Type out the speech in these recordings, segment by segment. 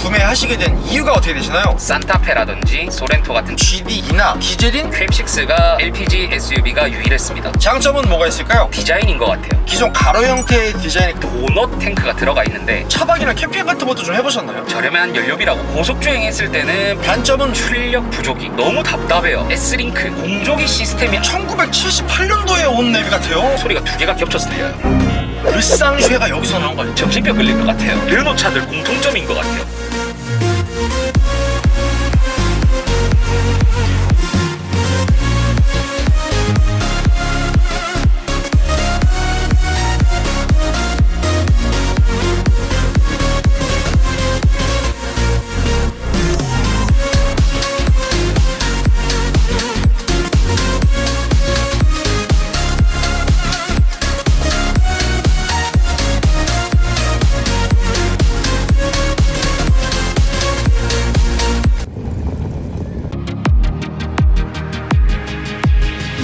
구매하시게 된 이유가 어떻게 되시나요? 산타페라든지 소렌토 같은 GD2나 디젤인 QM6가 LPG SUV가 유일했습니다. 장점은 뭐가 있을까요? 디자인인 것 같아요. 기존 가로 형태의 디자인이 도넛 탱크가 들어가 있는데 차박이나 캠핑 같은 것도 좀 해보셨나요? 저렴한 연료비라고 고속주행했을 때는 단점은 출력 부족이 너무 답답해요. S링크 공조기 시스템이 1978년도에 온 내비 같아요. 소리가 두 개가 겹쳐서 들려요. 르쌍쉐가 여기서 나온 거예요. 정신병 걸릴 것 같아요. 르노 차들 공통점인 것 같아요.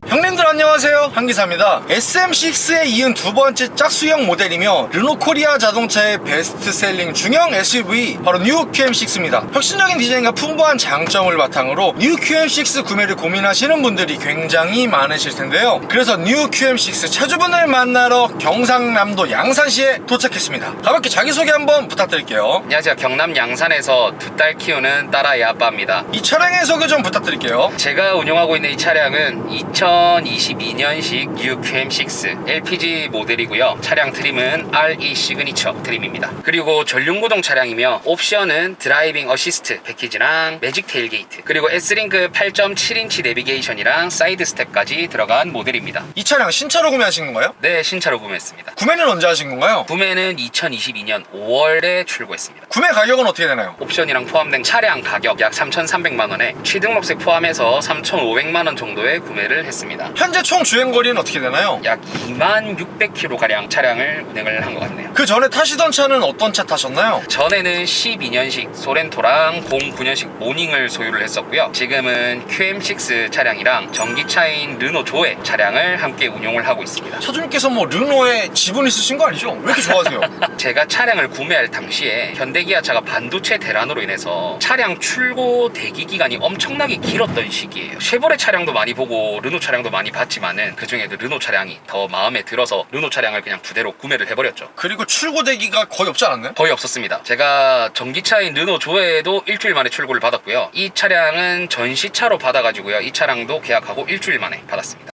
형님들 안녕하세요, 한기사입니다. SM6에 이은 두 번째 짝수형 모델이며 르노코리아 자동차의 베스트셀링 중형 SUV 바로 뉴 QM6입니다. 혁신적인 디자인과 풍부한 장점을 바탕으로 뉴 QM6 구매를 고민하시는 분들이 굉장히 많으실 텐데요. 그래서 뉴 QM6 차주분을 만나러 경상남도 양산시에 도착했습니다. 가볍게 자기소개 한번 부탁드릴게요. 안녕하세요. 경남 양산에서 두 딸 키우는 딸아이 아빠입니다. 이 차량의 소개 좀 부탁드릴게요. 제가 운영하고 있는 이 차량은 2022년식 뉴 QM6 LPG 모델이고요. 차량 트림은 RE 시그니처 트림입니다. 그리고 전륜구동 차량이며 옵션은 드라이빙 어시스트 패키지랑 매직 테일게이트, 그리고 S링크 8.7인치 내비게이션이랑 사이드 스텝까지 들어간 모델입니다. 이 차량 신차로 구매하신 건가요? 네, 신차로 구매했습니다. 구매는 언제 하신 건가요? 구매는 2022년 5월에 출고했습니다. 구매 가격은 어떻게 되나요? 옵션이랑 포함된 차량 가격 약 3,300만원에 취등록세 포함해서 3,500만원 정도에 구매를 했습니다. 현재 총 주행거리는 어떻게 되나요? 약 2600km가량 차량을 운행을 한 것 같네요. 그 전에 타시던 차는 어떤 차 타셨나요? 전에는 12년식 소렌토랑 09년식 모닝을 소유를 했었고요. 지금은 QM6 차량이랑 전기차인 르노 조에 차량을 함께 운용을 하고 있습니다. 차주님께서 뭐 르노에 지분 있으신 거 아니죠? 왜 이렇게 좋아하세요? 제가 차량을 구매할 당시에 현대기아차가 반도체 대란으로 인해서 차량 출고 대기 기간이 엄청나게 길었던 시기예요. 쉐보레 차량도 많이 보고 르노 차량도 많이 봤지만은 그 중에도 르노 차량이 더 마음에 들어서 르노 차량을 그냥 두 대로 구매를 해버렸죠. 그리고 출고 대기가 거의 없지 않았나요? 거의 없었습니다. 제가 전기차인 르노 조에도 일주일 만에 출고를 받았고요. 이 차량은 전시차로 받아가지고요. 이 차량도 계약하고 일주일 만에 받았습니다.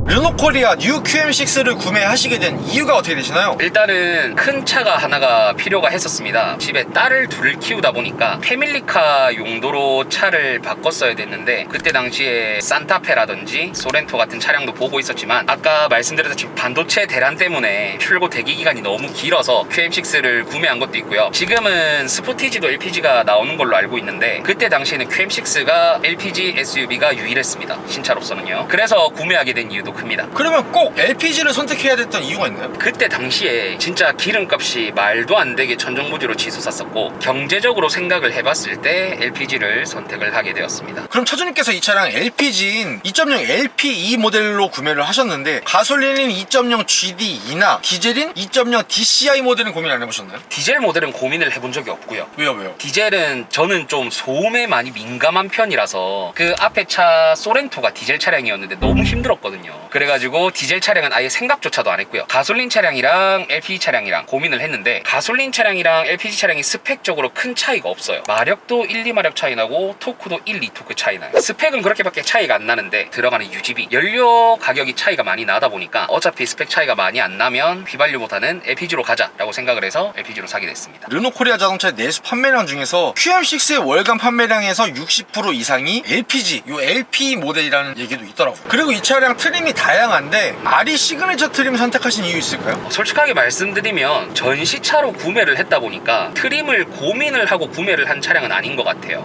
르노코리아 뉴 QM6를 구매하시게 된 이유가 어떻게 되시나요? 일단은 큰 차가 하나가 필요가 했었습니다. 집에 딸을 둘 키우다 보니까 패밀리카 용도로 차를 바꿨어야 됐는데 그때 당시에 산타페라든지 소렌토 같은 차량도 보고 있었지만 아까 말씀드렸듯이 반도체 대란 때문에 출고 대기 기간이 너무 길어서 QM6를 구매한 것도 있고요. 지금은 스포티지도 LPG가 나오는 걸로 알고 있는데 그때 당시에는 QM6가 LPG SUV가 유일했습니다. 신차로서는요. 그래서 구매하게 된 이유도 큽니다. 그러면 꼭 LPG를 선택해야 됐던 이유가 있나요? 그때 당시에 진짜 기름값이 말도 안 되게 천정부지로 치솟았었고 경제적으로 생각을 해봤을 때 LPG를 선택을 하게 되었습니다. 그럼 차주님께서 이 차량 LPG인 2.0 LPE 모델로 구매를 하셨는데 가솔린인 2.0 GD2나 디젤인 2.0 DCI 모델은 고민 안 해보셨나요? 디젤 모델은 고민을 해본 적이 없고요. 왜요? 디젤은 저는 좀 소음에 많이 민감한 편이라서 그 앞에 차 소렌토가 디젤 차량이었는데 너무 힘들었거든요. 그래가지고 디젤 차량은 아예 생각조차도 안 했고요. 가솔린 차량이랑 LPG 차량이랑 고민을 했는데 가솔린 차량이랑 LPG 차량이 스펙적으로 큰 차이가 없어요. 마력도 1, 2마력 차이 나고 토크도 1, 2토크 차이 나요. 스펙은 그렇게밖에 차이가 안 나는데 들어가는 유지비, 연료 가격이 차이가 많이 나다 보니까 어차피 스펙 차이가 많이 안 나면 휘발유보다는 LPG로 가자라고 생각을 해서 LPG로 사게 됐습니다. 르노코리아 자동차의 내수 판매량 중에서 QM6의 월간 판매량에서 60% 이상이 LPG, 요 LP 모델이라는 얘기도 있더라고요. 그리고 이 차량 트림이 다양한데 RE 시그니처 트림 선택하신 이유 있을까요? 솔직하게 말씀드리면 전시차로 구매를 했다 보니까 트림을 고민을 하고 구매를 한 차량은 아닌 것 같아요.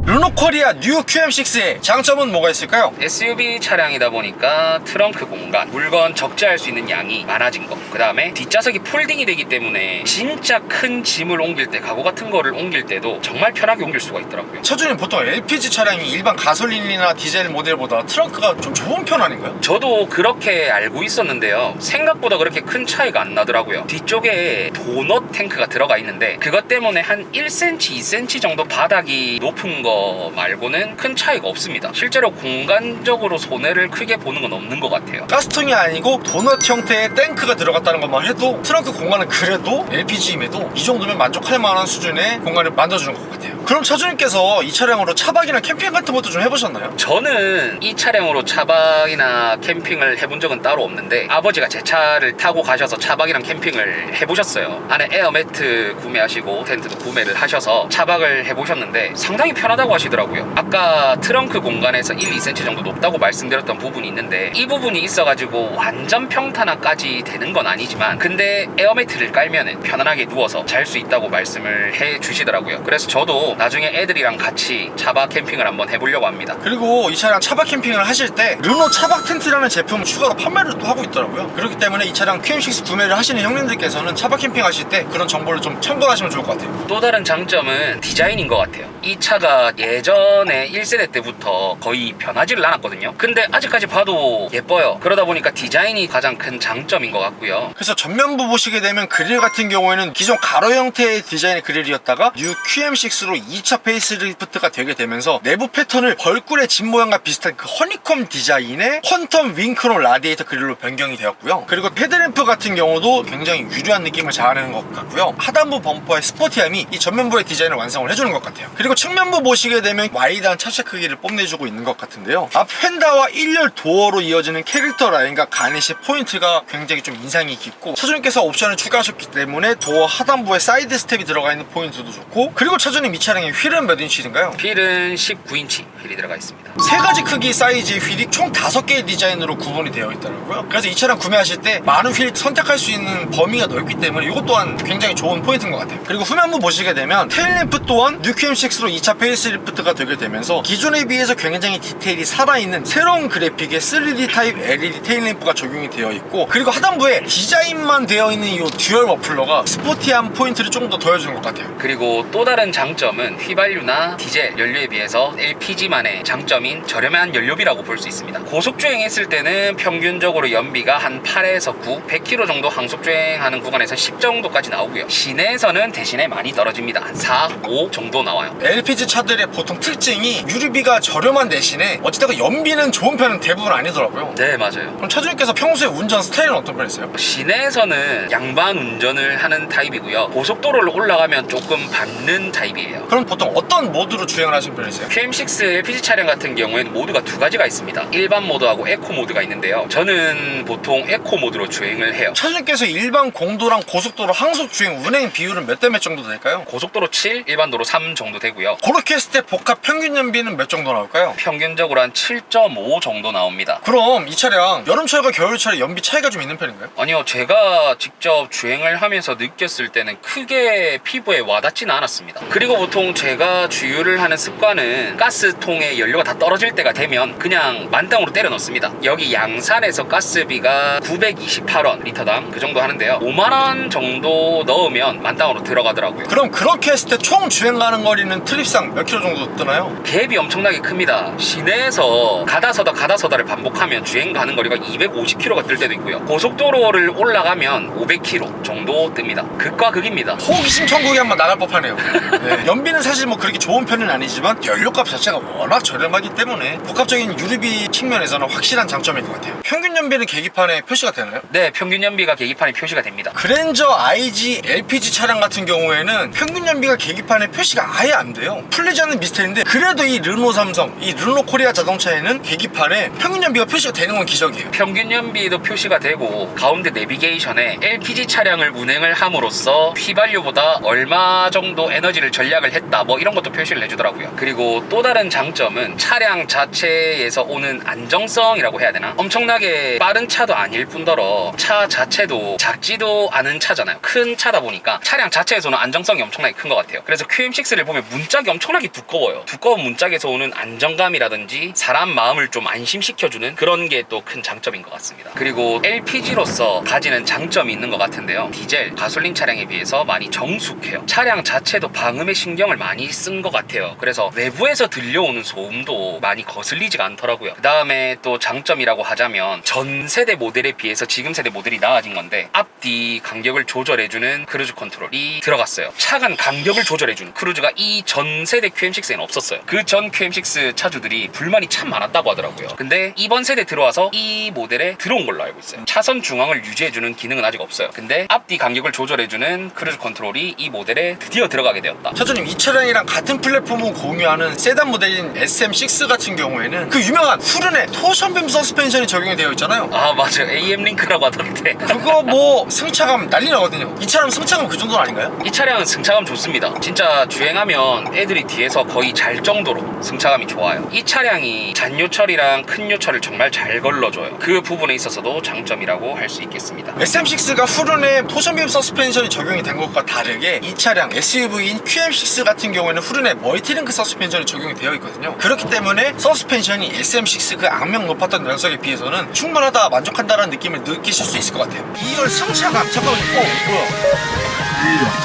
르노코리아 뉴 QM6의 장점은 뭐가 있을까요? SUV 차량이다 보니까 트렁크 공간, 물건 적재할 수 있는 양이 많아진 거. 그 다음에 뒷좌석이 폴딩이 되기 때문에 진짜 큰 짐을 옮길 때, 가구 같은 거를 옮길 때도 정말 편하게 옮길 수가 있더라고요. 차주님 보통 LPG 차량이 일반 가솔린이나 디젤 모델보다 트렁크가 좀 좁은 편 아닌가요? 저도 그렇게 알고 있었는데요. 생각보다 그렇게 큰 차이가 안 나더라고요. 뒤쪽에 도넛 탱크가 들어가 있는데 그것 때문에 한 1cm, 2cm 정도 바닥이 높은 거 말고는 큰 차이가 없습니다. 실제로 공간적으로 손해를 크게 보는 건 없는 것 같아요. 가스통이 아니고 도넛 형태의 탱크가 들어갔다는 것만 해도 트렁크 공간은 그래도 LPG임에도 이 정도면 만족할 만한 수준의 공간을 만들어주는 것 같아요. 그럼 차주님께서 이 차량으로 차박이나 캠핑 같은 것도 좀 해보셨나요? 저는 이 차량으로 차박이나 캠핑을 해본 적은 따로 없는데 아버지가 제 차를 타고 가셔서 차박이랑 캠핑을 해보셨어요. 안에 에어매트 구매하시고 텐트도 구매를 하셔서 차박을 해보셨는데 상당히 편하다고 하시더라고요. 아까 트렁크 공간에서 1, 2cm 정도 높다고 말씀드렸던 부분이 있는데 이 부분이 있어가지고 완전 평탄화까지 되는 건 아니지만 근데 에어매트를 깔면은 편안하게 누워서 잘 수 있다고 말씀을 해주시더라고요. 그래서 저도 나중에 애들이랑 같이 차박 캠핑을 한번 해보려고 합니다. 그리고 이 차량 차박 캠핑을 하실 때 르노 차박 텐트라는 제품 추가로 판매를 또 하고 있더라고요. 그렇기 때문에 이 차량 QM6 구매를 하시는 형님들께서는 차박 캠핑 하실 때 그런 정보를 좀 참고하시면 좋을 것 같아요. 또 다른 장점은 디자인인 것 같아요. 이 차가 예전에 1세대 때부터 거의 변하지를 않았거든요. 근데 아직까지 봐도 예뻐요. 그러다 보니까 디자인이 가장 큰 장점인 것 같고요. 그래서 전면부 보시게 되면 그릴 같은 경우에는 기존 가로 형태의 디자인의 그릴이었다가 뉴 QM6로 2차 페이스리프트가 되게 되면서 내부 패턴을 벌꿀의 집 모양과 비슷한 그 허니콤 디자인의 퀀텀 윙크롬 라디에이터 그릴로 변경이 되었고요. 그리고 헤드램프 같은 경우도 굉장히 유려한 느낌을 자아내는 것 같고요. 하단부 범퍼의 스포티함이 이 전면부의 디자인을 완성을 해주는 것 같아요. 그리고 측면부 보시게 되면 와이드한 차체 크기를 뽐내주고 있는 것 같은데요. 앞 휀다와 1열 도어로 이어지는 캐릭터 라인과 가니시 포인트가 굉장히 좀 인상이 깊고 차주님께서 옵션을 추가하셨기 때문에 도어 하단부에 사이드 스텝이 들어가 있는 포인트도 좋고 그리고 차주님 이 차량의 휠은 몇 인치인가요? 휠은 19인치 휠이 들어가 있습니다. 세 가지 크기 사이즈의 휠이 총 5개의 디자인으로 구분이 되어 있더라고요. 그래서 이 차량 구매하실 때 많은 휠 선택할 수 있는 범위가 넓기 때문에 이것 또한 굉장히 좋은 포인트인 것 같아요. 그리고 후면부 보시게 되면 테일램프 또한 뉴 QM6로 2차 페이스리프트가 되게 되면서 기존에 비해서 굉장히 디테일이 살아있는 새로운 그래픽의 3D 타입 LED 테일램프가 적용이 되어 있고 그리고 하단부에 디자인만 되어 있는 이 듀얼 머플러가 스포티한 포인트를 조금 더 더해주는 것 같아요. 그리고 또 다른 장점은 휘발유나 디젤 연료에 비해서 LPG만의 장점인 저렴한 연료비라고 볼 수 있습니다. 고속주행했을 때는 평균적으로 연비가 한 8에서 9, 100km 정도 항속주행하는 구간에서 10 정도까지 나오고요. 시내에서는 대신에 많이 떨어집니다. 한 4, 5 정도 나와요. LPG 차들의 보통 특징이 유류비가 저렴한 대신에 어찌됐건 연비는 좋은 편은 대부분 아니더라고요. 네, 맞아요. 그럼 차주님께서 평소에 운전 스타일은 어떤 편이세요? 시내에서는 양반 운전을 하는 타입이고요. 고속도로를 올라가면 조금 받는 타입이에요. 그럼 보통 어떤 모드로 주행을 하시는 편이세요? QM6 LPG 차량 같은 경우에는 모드가 두 가지가 있습니다. 일반 모드하고 에코 모드가 있는데요. 저는 보통 에코 모드로 주행을 해요. 차주님께서 일반 공도랑 고속도로 항속 주행 운행 비율은 몇 대 몇 정도 될까요? 고속도로 7, 일반도로 3 정도 되고요. 그렇게 했을 때 복합 평균 연비는 몇 정도 나올까요? 평균적으로 한 7.5 정도 나옵니다. 그럼 이 차량 여름철과 겨울철에 연비 차이가 좀 있는 편인가요? 아니요, 제가 직접 주행을 하면서 느꼈을 때는 크게 피부에 와닿지는 않았습니다. 그리고 보통 제가 주유를 하는 습관은 가스통에 연료가 다 떨어질 때가 되면 그냥 만땅으로 때려 넣습니다. 여기 양산에서 가스비가 928원 리터당 그 정도 하는데요. 5만원 정도 넣으면 만땅으로 들어가더라고요. 그럼 그렇게 했을 때 총 주행 가는 거리는 트립상 몇 킬로 정도 뜨나요? 갭이 엄청나게 큽니다. 시내에서 가다서다를 반복하면 주행 가는 거리가 250km가 뜰 때도 있고요. 고속도로를 올라가면 500km 정도 뜹니다. 극과 극입니다. 호기심 천국에 한번 나갈 법하네요. 네. 연비는 사실 뭐 그렇게 좋은 편은 아니지만 연료값 자체가 워낙 저렴하기 때문에 복합적인 유류비 측면에서는 확실한 장점일 것 같아요. 평균 연비는 계기판에 표시가 되나요? 네, 평균 연비가 계기판에 표시가 됩니다. 그랜저 IG LPG 차량 같은 경우에는 평균 연비가 계기판에 표시가 아예 안 돼요. 풀리지 않는 미스터리인데 그래도 이 르노 삼성, 이 르노 코리아 자동차에는 계기판에 평균 연비가 표시가 되는 건 기적이에요. 평균 연비도 표시가 되고 가운데 내비게이션에 LPG 차량을 운행을 함으로써 휘발유보다 얼마 정도 에너지를 전략을 했다 뭐 이런 것도 표시를 해주더라고요. 그리고 또 다른 장점은 차량 자체에서 오는 안정성이라고 해야 되나? 엄청나게 빠른 차도 아닐 뿐더러 차 자체도 작지도 않은 차잖아요. 큰 차다 보니까 차량 자체에서는 안정성이 엄청나게 큰 것 같아요. 그래서 QM6를 보면 문짝이 엄청나게 두꺼워요. 두꺼운 문짝에서 오는 안정감이라든지 사람 마음을 좀 안심시켜주는 그런 게 또 큰 장점인 것 같습니다. 그리고 LPG로서 가지는 장점이 있는 것 같은데요. 디젤, 가솔린 차량에 비해서 많이 정숙해요. 차량 자체도 방음에 신경을 많이 쓴 것 같아요. 그래서 외부에서 들려오는 소음도 많이 거슬리지가 않더라고요. 그 다음에 또 장점이라고 하자면 전 세대 모델에 비해서 지금 세대 모델이 나아진 건데 앞뒤 간격을 조절해주는 크루즈 컨트롤이 들어갔어요. 차간 간격을 조절해주는 크루즈가 이 전 세대 QM6에는 없었어요. 그 전 QM6 차주들이 불만이 참 많았다고 하더라고요. 근데 이번 세대 들어와서 이 모델에 들어온 걸로 알고 있어요. 차선 중앙을 유지해주는 기능은 아직 없어요. 근데 앞뒤 간격을 조절해주는 크루즈 컨트롤이 이 모델에 드디어 들어가게 되었다. 차주님, 이 차량이랑 같은 플랫폼을 공유하는 세단 모델인 SM6 같은 경우에는 그 유명한 후륜에 토션빔 서스펜션이 적용이 되어 있잖아요. 아 맞아요. AM 링크라고 하던데 그거 뭐 승차감 난리 나거든요. 이 차량 승차감 그 정도는 아닌가요? 이 차량은 승차감 좋습니다. 진짜 주행하면 애들이 뒤에서 거의 잘 정도로 승차감이 좋아요. 이 차량이 잔 요철이랑 큰 요철을 정말 잘 걸러줘요. 그 부분에 있어서도 장점이라고 할 수 있겠습니다. SM6가 후륜에 토션빔 서스펜션이 적용이 된 것과 다르게 이 차량 SUV인 QM6 같은 경우에는 후륜에 멀티링크 서스펜션이 적용이 되어 있거든요. 그렇기 때문에 서스펜션이 SM6 그 악명 높았던 녀석에 비해서는 충분하다, 만족한다라는 느낌을 느끼실 수 있을 것 같아요. 2열 승차감, 잠깐만, 뭐야?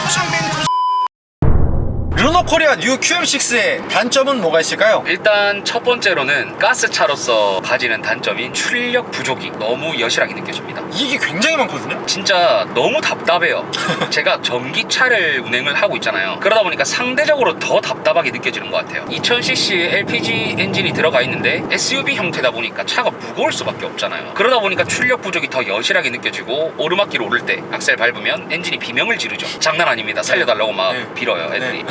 토션빔 르노코리아 뉴 QM6의 단점은 뭐가 있을까요? 일단 첫 번째로는 가스차로서 가지는 단점인 출력 부족이 너무 여실하게 느껴집니다. 이게 굉장히 많거든요. 진짜 너무 답답해요. 제가 전기차를 운행을 하고 있잖아요. 그러다 보니까 상대적으로 더 답답하게 느껴지는 것 같아요. 2000cc LPG 엔진이 들어가 있는데 SUV 형태다 보니까 차가 무거울 수밖에 없잖아요. 그러다 보니까 출력 부족이 더 여실하게 느껴지고 오르막길 오를 때 악셀 밟으면 엔진이 비명을 지르죠. 장난 아닙니다. 살려달라고 막 빌어요, 애들이.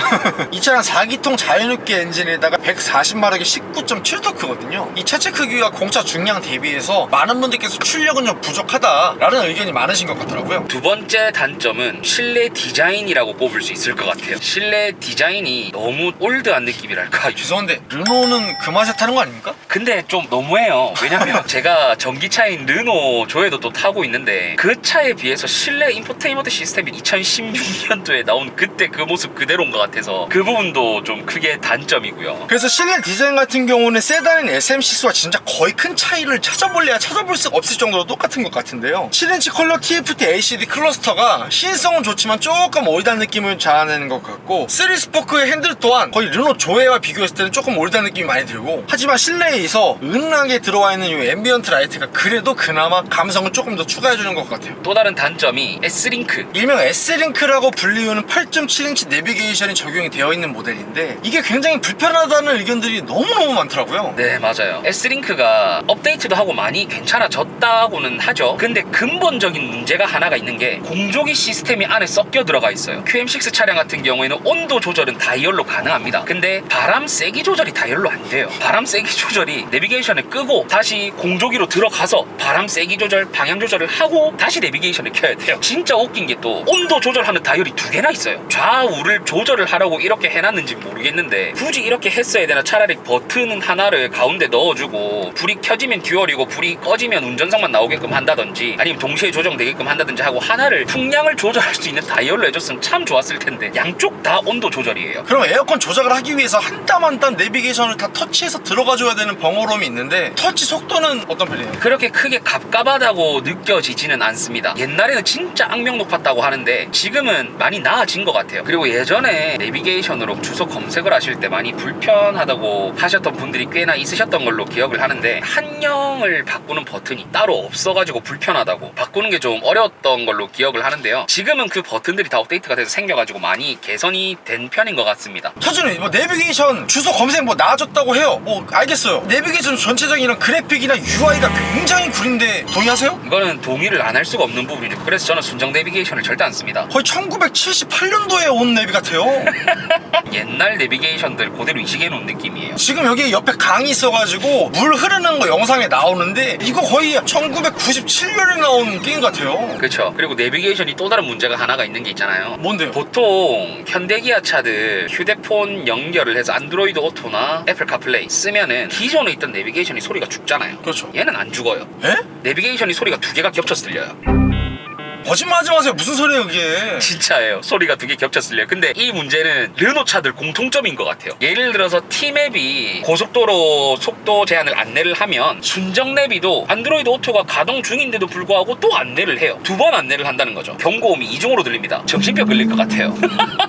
이 차량 4기통 자연흡기 엔진에다가 140마력의 19.7토크거든요. 이 차체 크기와 공차 중량 대비해서 많은 분들께서 출력은 좀 부족하다라는 의견이 많으신 것 같더라고요. 두 번째 단점은 실내 디자인이라고 꼽을 수 있을 것 같아요. 실내 디자인이 너무 올드한 느낌이랄까. 죄송한데 르노는 그 맛에 타는 거 아닙니까? 근데 좀 너무해요. 왜냐면 제가 전기차인 르노 조에도 또 타고 있는데 그 차에 비해서 실내 인포테인먼트 시스템이 2016년도에 나온 그때 그 모습 그대로인 것 같아서 그 부분도 좀 크게 단점이고요. 그래서 실내 디자인 같은 경우는 세단인 SM6와 진짜 거의 큰 차이를 찾아볼래야 찾아볼 수 없을 정도로 똑같은 것 같은데요. 7인치 컬러 TFT LCD 클러스터가 시인성은 좋지만 조금 올드한 느낌을 자아내는 것 같고 3스포크의 핸들 또한 거의 르노 조에와 비교했을 때는 조금 올드한 느낌이 많이 들고 하지만 실내에서 은은하게 들어와 있는 이 앰비언트 라이트가 그래도 그나마 감성을 조금 더 추가해주는 것 같아요. 또 다른 단점이 S링크. 일명 S링크라고 불리우는 8.7인치 내비게이션이 적용이 되어 있는 모델인데 이게 굉장히 불편하다는 의견들이 너무너무 많더라고요. 네, 맞아요. S링크가 업데이트도 하고 많이 괜찮아졌다고는 하죠. 근데 근본적인 문제가 하나가 있는 게 공조기 시스템이 안에 섞여 들어가 있어요. QM6 차량 같은 경우에는 온도 조절은 다이얼로 가능합니다. 근데 바람 세기 조절이 다이얼로 안 돼요. 바람 세기 조절이 내비게이션을 끄고 다시 공조기로 들어가서 바람 세기 조절, 방향 조절을 하고 다시 내비게이션을 켜야 돼요. 진짜 웃긴 게 또 온도 조절하는 다이얼이 두 개나 있어요. 좌우를 조절을 하라고 이렇게 해놨는지 모르겠는데 굳이 이렇게 했어야 되나. 차라리 버튼 하나를 가운데 넣어주고 불이 켜지면 듀얼이고 불이 꺼지면 운전석만 나오게끔 한다든지 아니면 동시에 조정되게끔 한다든지 하고 하나를 풍량을 조절할 수 있는 다이얼로 해줬으면 참 좋았을 텐데 양쪽 다 온도 조절이에요. 그럼 에어컨 조작을 하기 위해서 한 땀 한 땀 내비게이션을 다 터치해서 들어가줘야 되는 번거로움이 있는데 터치 속도는 어떤 편이에요? 그렇게 크게 갑갑하다고 느껴지지는 않습니다. 옛날에는 진짜 악명 높았다고 하는데 지금은 많이 나아진 것 같아요. 그리고 예전에 내비게이션으로 주소 검색을 하실 때 많이 불편하다고 하셨던 분들이 꽤나 있으셨던 걸로 기억을 하는데 한영을 바꾸는 버튼이 따로 없어가지고 불편하다고 바꾸는 게 좀 어려웠던 걸로 기억을 하는데요. 지금은 그 버튼들이 다 업데이트가 돼서 생겨가지고 많이 개선이 된 편인 것 같습니다. 차주님, 뭐 내비게이션 주소 검색 뭐 나아졌다고 해요. 뭐 알겠어요. 내비게이션 전체적인 이런 그래픽이나 UI가 굉장히 구린데 동의하세요? 이거는 동의를 안 할 수가 없는 부분이죠. 그래서 저는 순정 내비게이션을 절대 안 씁니다. 거의 1978년도에 온 내비 같아요. 옛날 내비게이션들 그대로 이식해 놓은 느낌이에요. 지금 여기 옆에 강이 있어가지고 물 흐르는 거 영상에 나오는데 이거 거의 1997년에 나온 게임 같아요. 그렇죠. 그리고 내비게이션이 또 다른 문제가 하나가 있는 게 있잖아요. 뭔데요? 보통 현대기아 차들 휴대폰 연결을 해서 안드로이드 오토나 애플 카플레이 쓰면은 기존에 있던 내비게이션이 소리가 죽잖아요. 그렇죠. 얘는 안 죽어요. 에? 내비게이션이 소리가 두 개가 겹쳐서 들려요. 거짓말하지 마세요. 무슨 소리예요 그게? 진짜예요. 소리가 두 개 겹쳐서 들려요. 근데 이 문제는 르노 차들 공통점인 것 같아요. 예를 들어서 T맵이 고속도로 속도 제한을 안내를 하면 순정 내비도 안드로이드 오토가 가동 중인데도 불구하고 또 안내를 해요. 두 번 안내를 한다는 거죠. 경고음이 이중으로 들립니다. 정신병 걸릴 것 같아요.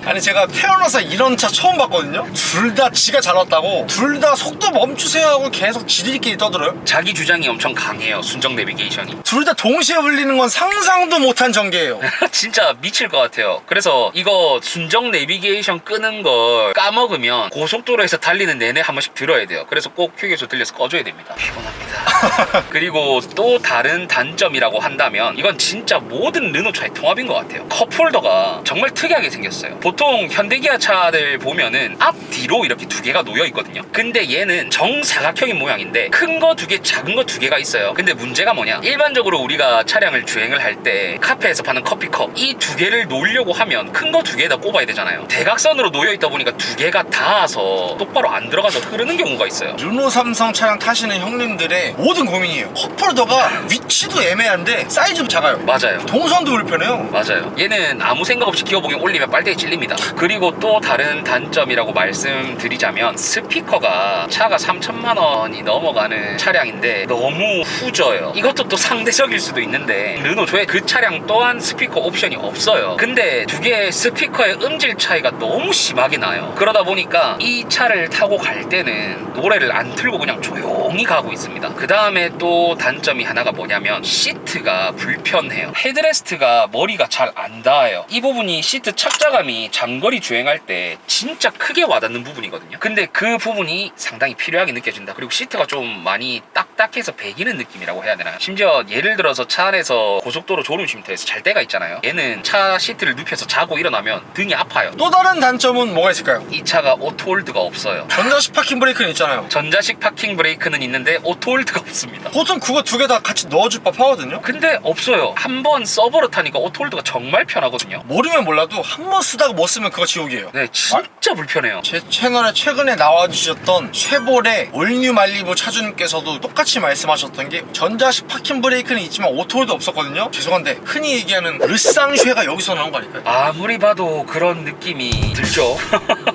아니 제가 태어나서 이런 차 처음 봤거든요. 둘 다 지가 잘 왔다고 둘 다 속도 멈추세요 하고 계속 지들끼리 떠들어요. 자기 주장이 엄청 강해요. 순정 내비게이션이. 둘 다 동시에 울리는 건 상상도 못한 전개예요. 진짜 미칠 것 같아요. 그래서 이거 순정 내비게이션 끄는 걸 까먹으면 고속도로에서 달리는 내내 한 번씩 들어야 돼요. 그래서 꼭 휴게소 들려서 꺼줘야 됩니다. 피곤합니다. 그리고 또 다른 단점이라고 한다면 이건 진짜 모든 르노차의 통합인 것 같아요. 컵홀더가 정말 특이하게 생겼어요. 보통 현대기아 차들 보면은 앞 뒤로 이렇게 두 개가 놓여 있거든요. 근데 얘는 정사각형인 모양인데 큰 거 두 개, 작은 거 두 개가 있어요. 근데 문제가 뭐냐? 일반적으로 우리가 차량을 주행을 할 때 카페에서 파는 커피컵 이 두 개를 놓으려고 하면 큰 거 두 개에다 꼽아야 되잖아요. 대각선으로 놓여 있다 보니까 두 개가 닿아서 똑바로 안 들어가서 흐르는 경우가 있어요. 르노 삼성 차량 타시는 형님들의 모든 고민이에요. 컵홀더가 위치도 애매한데 사이즈도 작아요. 맞아요. 동선도 불편해요. 맞아요. 얘는 아무 생각 없이 기어봉에 올리면 빨대에 찔립니다. 그리고 또 다른 단점이라고 말씀드리자면 스피커가 차가 3천만 원이 넘어가는 차량인데 너무 후져요. 이것도 또 상대적일 수도 있는데 르노조에 그 차량 또한 스피커 옵션이 없어요. 근데 두 개의 스피커의 음질 차이가 너무 심하게 나요. 그러다 보니까 이 차를 타고 갈 때는 노래를 안 틀고 그냥 조용히 가고 있습니다. 그 다음에 또 단점이 하나가 뭐냐면 시트가 불편해요. 헤드레스트가 머리가 잘 안 닿아요. 이 부분이 시트 착자감이 장거리 주행할 때 진짜 크게 와닿는 부분이거든요. 근데 그 부분이 상당히 필요하게 느껴진다. 그리고 시트가 좀 많이 딱딱해서 배기는 느낌이라고 해야 되나요? 심지어 예를 들어서 차 안에서 고속도로 졸음 쉼터에서 잘 때가 있잖아요. 얘는 차 시트를 눕혀서 자고 일어나면 등이 아파요. 또 다른 단점은 뭐가 있을까요? 이 차가 오토홀드가 없어요. 전자식 파킹 브레이크는 있잖아요. 전자식 파킹 브레이크는 있는데 오토홀드가 없습니다. 보통 그거 두 개 다 같이 넣어줄 법하거든요. 근데 없어요. 한번 서버로 타니까 오토홀드가 정말 편하거든요. 모르면 몰라도 한 번 쓰다가 못 쓰면 그거 지옥이에요. 네, 진짜 불편해요. 제 채널에 최근에 나와주셨던 쉐보레 올뉴 말리부 차주님께서도 똑같이 말씀하셨던 게 전자식 파킹 브레이크는 있지만 오토홀드 없었거든요. 죄송한데 흔히 얘기하는 르쌍쉐가 여기서 나온 거 아닐까요? 아무리 봐도 그런 느낌이 들죠.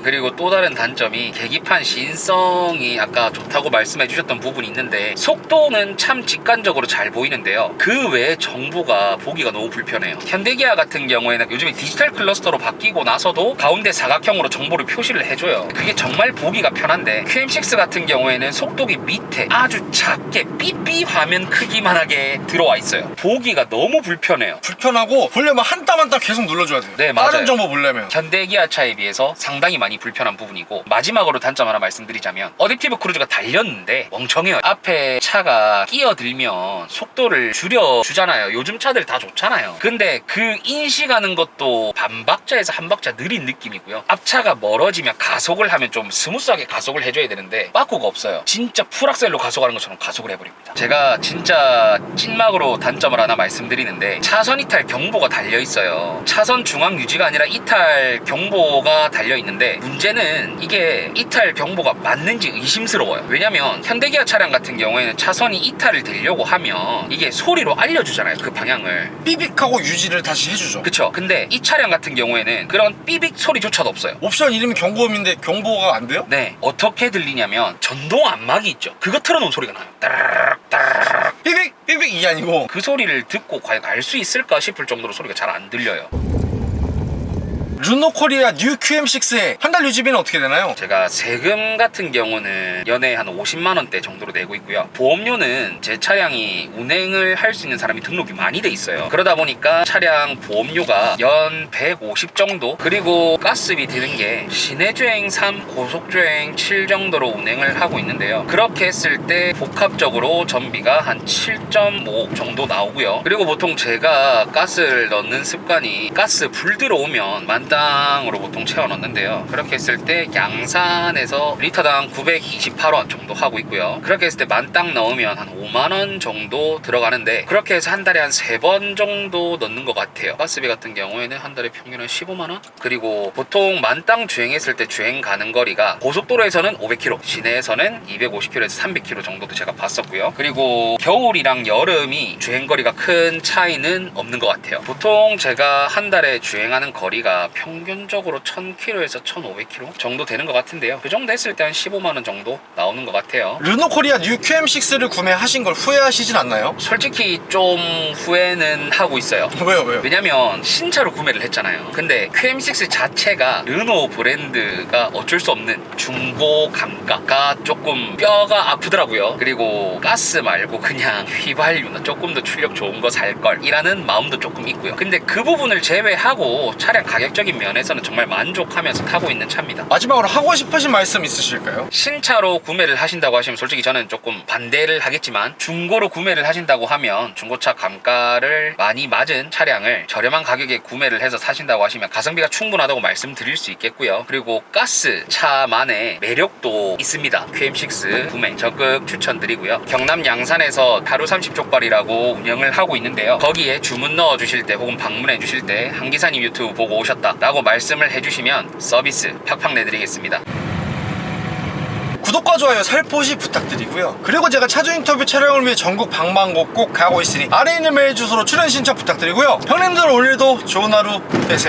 그리고 또 다른 단점이 계기판 시인성이 아까 좋다고 말씀해 주셨던 부분이 있는데 속도는 참 직관적으로 잘 보이는데요. 그 외에 정보가 보기가 너무 불편해요. 현대기아 같은 경우에는 요즘에 디지털 클러스터로 바뀌고 나서도 가운데 사각형으로 정보를 표시를 해줘요. 그게 정말 보기가 편한데 QM6 같은 경우에는 속도기 밑에 아주 작게 삐삐 화면 크기만하게 들어와 있어요. 보기가 너무 불편해요. 불편하고 보려면 한 땀 한 땀 계속 눌러줘야 돼요. 네, 맞아요. 다른 정보 보려면. 현대기아차에 비해서 상당히 많이 불편한 부분이고 마지막으로 단점 하나 말씀드리자면 어댑티브 크루즈가 달렸는데 멍청해요. 앞에 차가 끼어들면 속도를 줄여주잖아요. 요즘 차들 다 좋잖아요. 근데 그 인식하는 것도 반박자에서 한 박자 느린 느낌이고요. 앞차가 멀어지면 가속을 하면 좀 스무스하게 가속을 해줘야 되는데 빠꾸가 없어요. 진짜 풀악셀로 가속하는 것처럼 가속을 해버립니다. 제가 진짜 찐막으로 단점을 하나 말씀드리는데 차선 이탈 경보가 달려있어요. 차선 중앙 유지가 아니라 이탈 경보가 달려있는데 문제는 이게 이탈 경보가 맞는지 의심스러워요. 왜냐면 현대기아 차량 같은 경우에는 차선이 이탈을 되려고 하면 이게 소리로 알려주잖아요. 그 방향을. 삐빅하고 유지를 다시 해주죠. 그쵸. 근데 이 차량 같은 경우에는 그런 삐빅 소리조차도 없어요. 옵션 이름이 경고음인데 경보가 안 돼요? 네, 어떻게 들리냐면 전동 안막이 있죠. 그거 틀어놓은 소리가 나요. 따르르륵 따르르륵. 삐빅 삐빅 이게 아니고 그 소리를 듣고 과연 알 수 있을까 싶을 정도로 소리가 잘 안 들려요. 르노코리아 뉴 QM6의 한 달 유지비는 어떻게 되나요? 제가 세금 같은 경우는 연에 한 50만 원대 정도로 내고 있고요. 보험료는 제 차량이 운행을 할 수 있는 사람이 등록이 많이 돼 있어요. 그러다 보니까 차량 보험료가 연 150 정도, 그리고 가스비 드는 게 시내주행 3, 고속주행 7 정도로 운행을 하고 있는데요. 그렇게 했을 때 복합적으로 전비가 한 7.5 정도 나오고요. 그리고 보통 제가 가스를 넣는 습관이 가스 불 들어오면 만땅으로 보통 채워 넣는데요. 그렇게 했을 때 양산에서 리터당 928원 정도 하고 있고요. 그렇게 했을 때 만땅 넣으면 한 5만원 정도 들어가는데, 그렇게 해서 한 달에 한 3번 정도 넣는 것 같아요. 가스비 같은 경우에는 한 달에 평균 한 15만원? 그리고 보통 만땅 주행했을 때 주행 가는 거리가 고속도로에서는 500km, 시내에서는 250km에서 300km 정도도 제가 봤었고요. 그리고 겨울이랑 여름이 주행거리가 큰 차이는 없는 것 같아요. 보통 제가 한 달에 주행하는 거리가 평균적으로 1000km에서 1500km 정도 되는 것 같은데요. 그 정도 했을 때 한 15만원 정도 나오는 것 같아요. 르노코리아 뉴 QM6를 구매하신 걸 후회하시진 않나요? 솔직히 좀 후회는 하고 있어요. 왜요? 왜냐면 신차로 구매를 했잖아요. 근데 QM6 자체가 르노 브랜드가 어쩔 수 없는 중고 감가가 조금 뼈가 아프더라고요. 그리고 가스 말고 그냥 휘발유나 조금 더 출력 좋은 거 살 걸 이라는 마음도 조금 있고요. 근데 그 부분을 제외하고 차량 가격적인 면에서는 정말 만족하면서 타고 있는 차입니다. 마지막으로 하고 싶으신 말씀 있으실까요? 신차로 구매를 하신다고 하시면 솔직히 저는 조금 반대를 하겠지만, 중고로 구매를 하신다고 하면 중고차 감가를 많이 맞은 차량을 저렴한 가격에 구매를 해서 사신다고 하시면 가성비가 충분하다고 말씀드릴 수 있겠고요. 그리고 가스 차만의 매력도 있습니다. QM6 구매 적극 추천드리고요. 경남 양산에서 하루 30족발이라고 운영을 하고 있는데요. 거기에 주문 넣어 주실 때 혹은 방문해 주실 때 한기사님 유튜브 보고 오셨다 라고 말씀을 해주시면 서비스 팍팍 내드리겠습니다. 구독과 좋아요 살포시 부탁드리고요. 그리고 제가 차주 인터뷰 촬영을 위해 전국 방방곡곡 가고 있으니 아래에 있는 메일 주소로 출연 신청 부탁드리고요. 형님들 오늘도 좋은 하루 되세요.